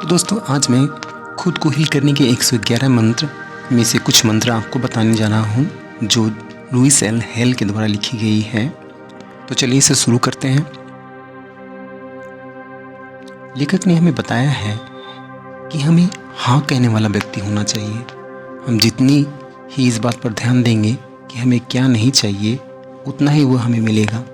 तो दोस्तों आज मैं खुद को हील करने के 111 मंत्र में से कुछ मंत्र आपको बताने जा रहा हूँ जो लुइस एल हेल के द्वारा लिखी गई है। तो चलिए इसे शुरू करते हैं। लेखक ने हमें बताया है कि हमें हाँ कहने वाला व्यक्ति होना चाहिए। हम जितनी ही इस बात पर ध्यान देंगे कि हमें क्या नहीं चाहिए उतना ही वो हमें मिलेगा।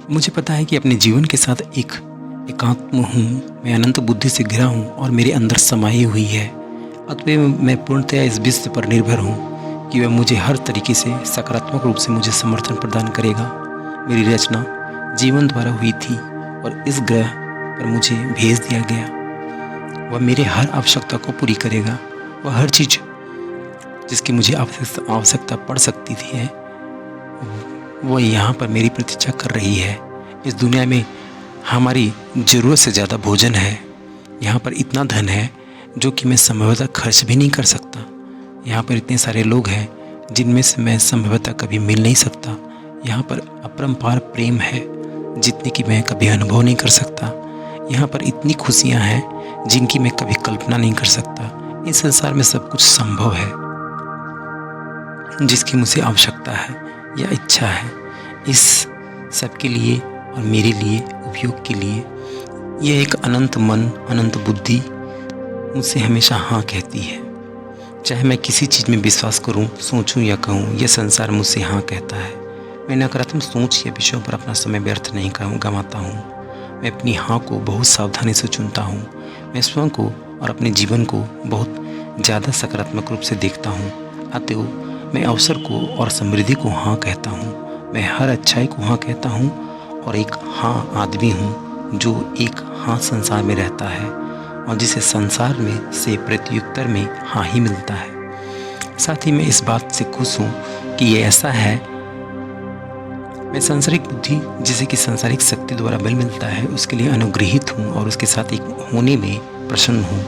मुझे पता है कि अपने जीवन के साथ एक एकात्म हूँ, मैं अनंत बुद्धि से घिरा हूँ और मेरे अंदर समाई हुई है। अतः मैं पूर्णतया इस विश्व पर निर्भर हूँ कि वह मुझे हर तरीके से सकारात्मक रूप से मुझे समर्थन प्रदान करेगा। मेरी रचना जीवन द्वारा हुई थी और इस ग्रह पर मुझे भेज दिया गया। वह मेरे हर आवश्यकता को पूरी करेगा। वह हर चीज़ जिसकी मुझे आवश्यकता पड़ सकती थी है वह यहाँ पर मेरी प्रतीक्षा कर रही है। इस दुनिया में हमारी ज़रूरत से ज़्यादा भोजन है। यहाँ पर इतना धन है जो कि मैं संभवतः खर्च भी नहीं कर सकता। यहाँ पर इतने सारे लोग हैं जिनमें से मैं संभवतः कभी मिल नहीं सकता। यहाँ पर अपरंपार प्रेम है जितने की मैं कभी अनुभव नहीं कर सकता। यहाँ पर इतनी खुशियाँ हैं जिनकी मैं कभी कल्पना नहीं कर सकता। इस संसार में सब कुछ संभव है जिसकी मुझे आवश्यकता है या इच्छा है। इस सब के लिए और मेरे लिए उपयोग के लिए यह एक अनंत मन, अनंत बुद्धि मुझसे हमेशा हाँ कहती है। चाहे मैं किसी चीज़ में विश्वास करूं, सोचूं या कहूं, यह संसार मुझसे हाँ कहता है। मैं नकारात्मक सोच या विषयों पर अपना समय व्यर्थ नहीं गंवाता हूं। मैं अपनी हाँ को बहुत सावधानी से चुनता हूं। मैं स्वयं को और अपने जीवन को बहुत ज़्यादा सकारात्मक रूप से देखता हूँ। अतः मैं अवसर को और समृद्धि को हाँ कहता हूँ। मैं हर अच्छाई को हाँ कहता हूँ और एक हाँ आदमी हूँ जो एक हाँ संसार में रहता है और जिसे संसार में से प्रत्युत्तर में हाँ ही मिलता है। साथ ही मैं इस बात से खुश हूँ कि ये ऐसा है। मैं सांसारिक बुद्धि जिसे कि सांसारिक शक्ति द्वारा बल मिलता है उसके लिए अनुग्रहित हूँ और उसके साथ एक होने में प्रसन्न हूँ।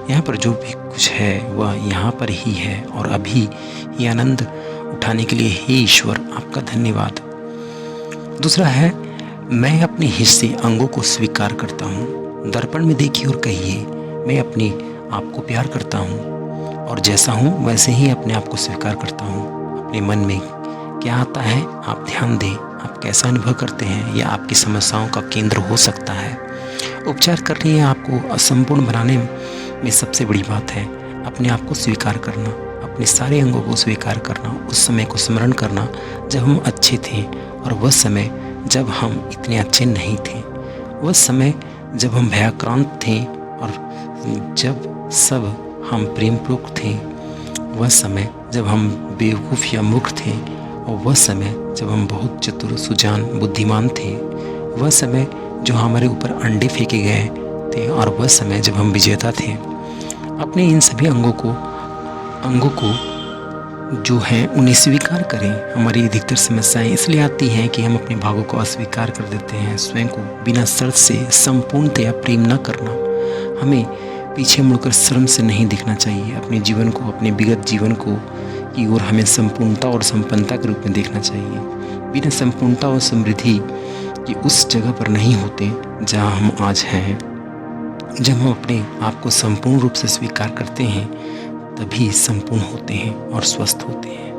यहाँ पर जो भी कुछ है वह यहाँ पर ही है और अभी ही आनंद उठाने के लिए हे ईश्वर आपका धन्यवाद। दूसरा है मैं अपने हिस्से अंगों को स्वीकार करता हूँ। दर्पण में देखिए और कहिए मैं अपने आप को प्यार करता हूँ और जैसा हूँ वैसे ही अपने आप को स्वीकार करता हूँ। अपने मन में क्या आता है आप ध्यान दें। आप कैसा अनुभव करते हैं यह आपकी समस्याओं का केंद्र हो सकता है। उपचार करने या आपको असंपूर्ण बनाने में सबसे बड़ी बात है अपने आप को स्वीकार करना, अपने सारे अंगों को स्वीकार करना, उस समय को स्मरण करना जब हम अच्छे थे और वह समय जब हम इतने अच्छे नहीं थे, वह समय जब हम भयाक्रांत थे और जब सब हम प्रेमपूर्वक थे, वह समय जब हम बेवकूफ़ या मूर्ख थे और वह समय जब हम बहुत चतुर सुजान बुद्धिमान थे, वह समय जो हमारे ऊपर अंडे फेंके गए थे और वह समय जब हम विजेता थे। अपने इन सभी अंगों को जो हैं उन्हें स्वीकार करें। हमारी अधिकतर समस्याएं इसलिए आती हैं कि हम अपने भागों को अस्वीकार कर देते हैं। स्वयं को बिना शर्त से संपूर्णतया प्रेम न करना। हमें पीछे मुड़कर शर्म से नहीं देखना चाहिए। अपने जीवन को, अपने विगत जीवन को की ओर हमें संपूर्णता और संपन्नता के रूप में देखना चाहिए। बिना संपूर्णता और समृद्धि की उस जगह पर नहीं होते जहाँ हम आज हैं। जब हम अपने आप को संपूर्ण रूप से स्वीकार करते हैं तभी संपूर्ण होते हैं और स्वस्थ होते हैं।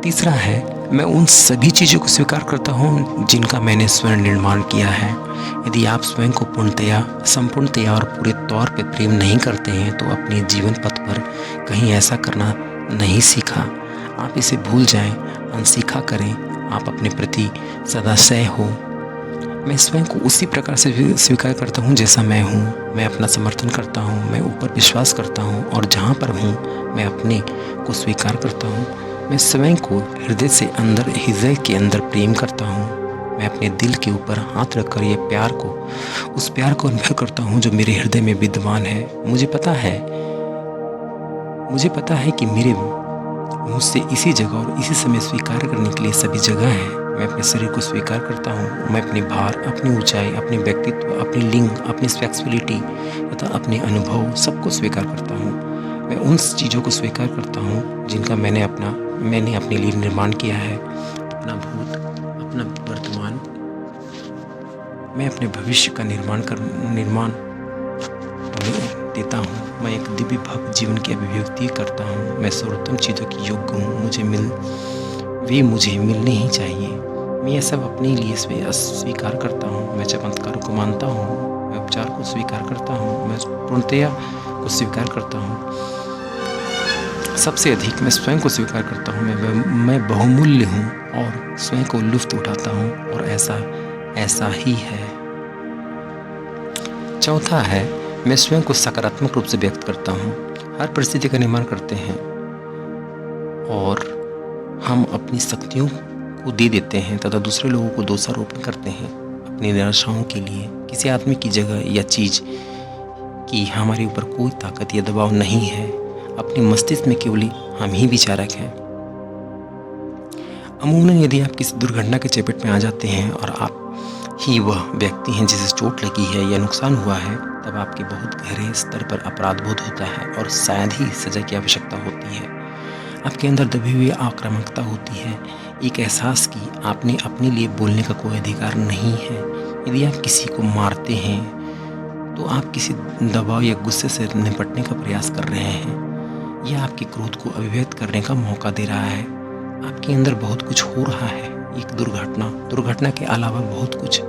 तीसरा है मैं उन सभी चीज़ों को स्वीकार करता हूँ जिनका मैंने स्वयं निर्माण किया है। यदि आप स्वयं को पूर्णतया, संपूर्णतया और पूरे तौर पर प्रेम नहीं करते हैं तो अपने जीवन पथ पर कहीं ऐसा करना नहीं सीखा। आप इसे भूल जाएं, अनसीखा करें। आप अपने प्रति सदा सह हो। मैं स्वयं को उसी प्रकार से स्वीकार करता हूँ जैसा मैं हूँ। मैं अपना समर्थन करता हूँ, मैं ऊपर विश्वास करता हूँ और जहाँ पर हूँ मैं अपने को स्वीकार करता हूँ। मैं स्वयं को हृदय के अंदर प्रेम करता हूँ। मैं अपने दिल के ऊपर हाथ रखकर उस प्यार को अनुभव करता हूँ जो मेरे हृदय में विद्यमान है। मुझे पता है कि मेरे मुझसे इसी जगह और इसी समय स्वीकार करने के लिए सभी जगह है। मैं अपने शरीर को स्वीकार करता हूँ। मैं अपने भार, अपनी ऊंचाई, अपने व्यक्तित्व, अपनी लिंग, अपनी सेक्सुअलिटी तथा अपने अनुभव सबको स्वीकार करता हूँ। मैं उन चीज़ों को स्वीकार करता हूँ जिनका मैंने अपने लिए निर्माण किया है। अपना भूत, अपना वर्तमान मैं अपने भविष्य का निर्माण देता हूँ। मैं एक दिव्य भव्य जीवन की अभिव्यक्ति करता हूँ। मैं सर्वोत्तम चीज़ों की योग्य हूँ। वे मुझे मिलने ही चाहिए। मैं यह सब अपने लिए स्वीकार करता हूँ। मैं चमत्कारों को मानता हूँ। मैं उपचार को स्वीकार करता हूँ। मैं पूर्णतया को स्वीकार करता हूँ। सबसे अधिक मैं स्वयं को स्वीकार करता हूँ। मैं बहुमूल्य हूँ और स्वयं को लुत्फ़ उठाता हूँ, और ऐसा ही है। चौथा है, मैं स्वयं को सकारात्मक रूप से व्यक्त करता हूँ। हर परिस्थिति का निर्माण करते हैं और हम अपनी शक्तियों को दे देते हैं तथा दूसरे लोगों को दोषारोपण करते हैं अपनी निराशाओं के लिए। किसी आदमी की जगह या चीज़ की हमारे ऊपर कोई ताकत या दबाव नहीं है। अपने मस्तिष्क में केवल हम ही विचारक हैं। अमूमन यदि आप किसी दुर्घटना के चपेट में आ जाते हैं और आप ही वह व्यक्ति हैं जिसे चोट लगी है या नुकसान हुआ है, तब आपके बहुत गहरे स्तर पर अपराध बोध होता है और शायद ही सजा की आवश्यकता होती है। आपके अंदर दबी हुई आक्रामकता होती है, एक एहसास कि आपने अपने लिए बोलने का कोई अधिकार नहीं है। यदि आप किसी को मारते हैं तो आप किसी दबाव या गुस्से से निपटने का प्रयास कर रहे हैं। यह आपके क्रोध को अभिव्यक्त करने का मौका दे रहा है। आपके अंदर बहुत कुछ हो रहा है। एक दुर्घटना के अलावा बहुत कुछ।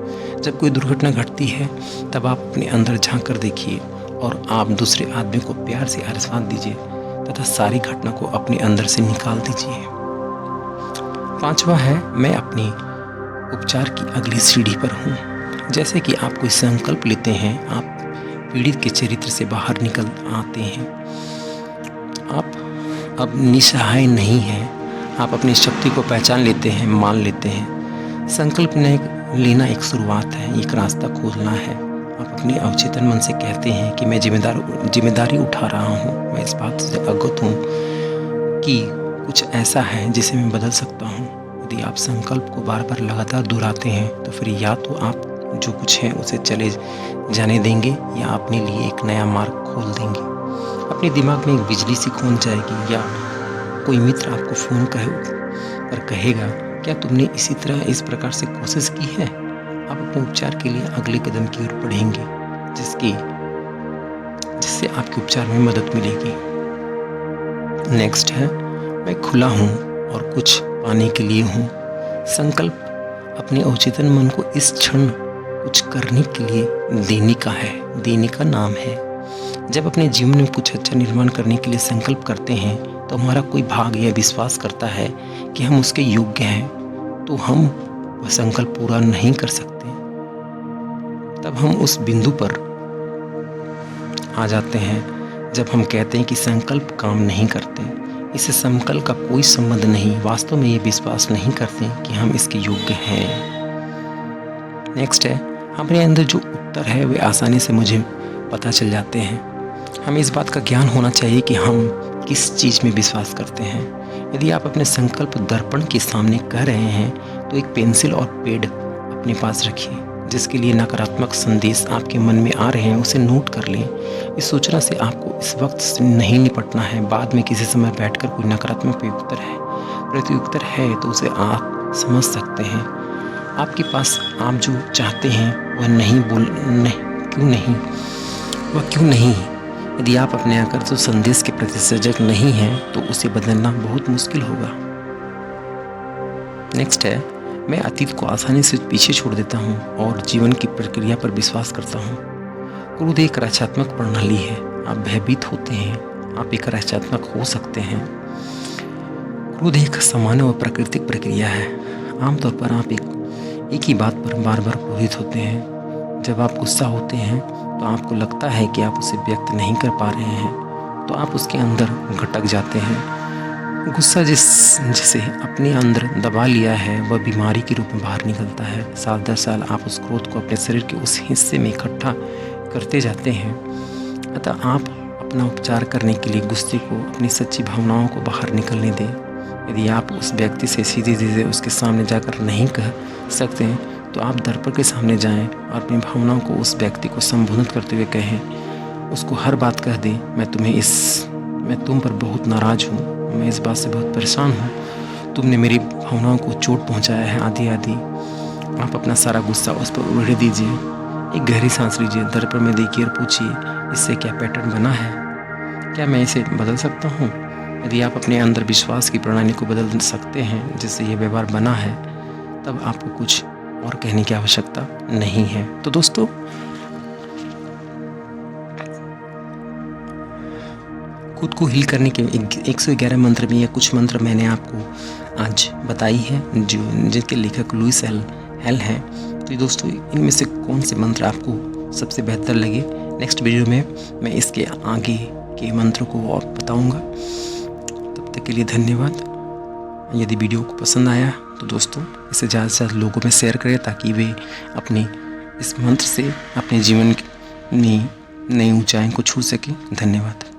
जब कोई दुर्घटना घटती है तब आप अपने अंदर झांक कर देखिए और आप दूसरे आदमी को प्यार से आशीर्वाद दीजिए तथा सारी घटना को अपने अंदर से निकाल दीजिए। पांचवा है, मैं अपनी उपचार की अगली सीढ़ी पर हूँ। जैसे कि आप कोई संकल्प लेते हैं, आप पीड़ित के चरित्र से बाहर निकल आते हैं। आप अब निसहाय नहीं हैं। आप अपनी शक्ति को पहचान लेते हैं, मान लेते हैं। संकल्प लेना एक शुरुआत है, एक रास्ता खोजना है। आप अपने अवचेतन मन से कहते हैं कि मैं जिम्मेदारी उठा रहा हूँ। मैं इस बात से अवगत हूँ कि कुछ ऐसा है जिसे मैं बदल सकता हूँ। यदि आप संकल्प को बार बार लगातार दोहराते हैं तो फिर या तो आप जो कुछ है उसे चले जाने देंगे या अपने लिए एक नया मार्ग खोल देंगे। अपने दिमाग में एक बिजली सी खो जाएगी या कोई मित्र आपको फ़ोन पर कहेगा, क्या तुमने इस प्रकार से कोशिश की है? आप अपने उपचार के लिए अगले कदम की ओर बढ़ेंगे जिससे आपके उपचार में मदद मिलेगी। नेक्स्ट है, मैं खुला हूँ और कुछ पाने के लिए हूँ। संकल्प अपने अवचेतन मन को इस क्षण कुछ करने के लिए देने का नाम है। जब अपने जीवन में कुछ अच्छा निर्माण करने के लिए संकल्प करते हैं तो हमारा कोई भाग यह विश्वास करता है कि हम उसके योग्य हैं, तो हम वह संकल्प पूरा नहीं कर सकते। तब हम उस बिंदु पर आ जाते हैं जब हम कहते हैं कि संकल्प काम नहीं करते। इससे संकल्प का कोई संबंध नहीं। वास्तव में ये विश्वास नहीं करते कि हम इसके योग्य हैं। नेक्स्ट है, हमारे अंदर जो उत्तर है वे आसानी से मुझे पता चल जाते हैं। हमें इस बात का ज्ञान होना चाहिए कि हम किस चीज़ में विश्वास करते हैं। यदि आप अपने संकल्प दर्पण के सामने कह रहे हैं तो एक पेंसिल और पेड अपने पास रखिए। जिसके लिए नकारात्मक संदेश आपके मन में आ रहे हैं उसे नोट कर लें। इस सूचना से आपको इस वक्त से नहीं निपटना है। बाद में किसी समय बैठकर कोई नकारात्मक प्रत्युत्तर है तो उसे आप समझ सकते हैं। आपके पास आप जो चाहते हैं वह क्यों नहीं। यदि आप अपने आकर्षक संदेश के प्रति सजग नहीं हैं तो उसे बदलना बहुत मुश्किल होगा। नेक्स्ट है, मैं अतीत को आसानी से पीछे छोड़ देता हूँ और जीवन की प्रक्रिया पर विश्वास करता हूँ। क्रोध एक रक्षात्मक प्रणाली है। आप भयभीत होते हैं, आप एक रक्षात्मक हो सकते हैं। क्रोध एक सामान्य और प्राकृतिक प्रक्रिया है। आमतौर पर आप एक ही बात पर बार बार क्रोधित होते हैं। जब आप गुस्सा होते हैं तो आपको लगता है कि आप उसे व्यक्त नहीं कर पा रहे हैं, तो आप उसके अंदर भटक जाते हैं। गुस्सा जिसे अपने अंदर दबा लिया है वह बीमारी के रूप में बाहर निकलता है। साल दर साल आप उस क्रोध को अपने शरीर के उस हिस्से में इकट्ठा करते जाते हैं। अतः आप अपना उपचार करने के लिए गुस्से को, अपनी सच्ची भावनाओं को बाहर निकलने दें। यदि आप उस व्यक्ति से सीधे उसके सामने जाकर नहीं कह सकते हैं तो आप दर्पण के सामने जाएं और अपनी भावनाओं को उस व्यक्ति को संबोधित करते हुए कहें। उसको हर बात कह दें, मैं तुम पर बहुत नाराज़ हूँ, मैं इस बात से बहुत परेशान हूँ, तुमने मेरी भावनाओं को चोट पहुँचाया है, आदि आदि। आप अपना सारा गुस्सा उस पर उड़े दीजिए। एक गहरी सांस लीजिए, दर्पण में देखिए और पूछिए, इससे क्या पैटर्न बना है? क्या मैं इसे बदल सकता हूँ? यदि आप अपने अंदर विश्वास की प्रणाली को बदल सकते हैं जिससे ये व्यवहार बना है, तब आपको कुछ और कहने की आवश्यकता नहीं है। तो दोस्तों, खुद को हील करने के 111 मंत्र में या कुछ मंत्र मैंने आपको आज बताई है जो जिनके लेखक लुइस हेल हैं। तो ये दोस्तों, इनमें से कौन से मंत्र आपको सबसे बेहतर लगे, नेक्स्ट वीडियो में मैं इसके आगे के मंत्रों को और बताऊंगा। तब तक के लिए धन्यवाद। यदि वीडियो को पसंद आया तो दोस्तों इसे ज़्यादा से ज़्यादा लोगों में शेयर करें ताकि वे अपने इस मंत्र से अपने जीवन में नई ऊंचाई को छू सकें। धन्यवाद।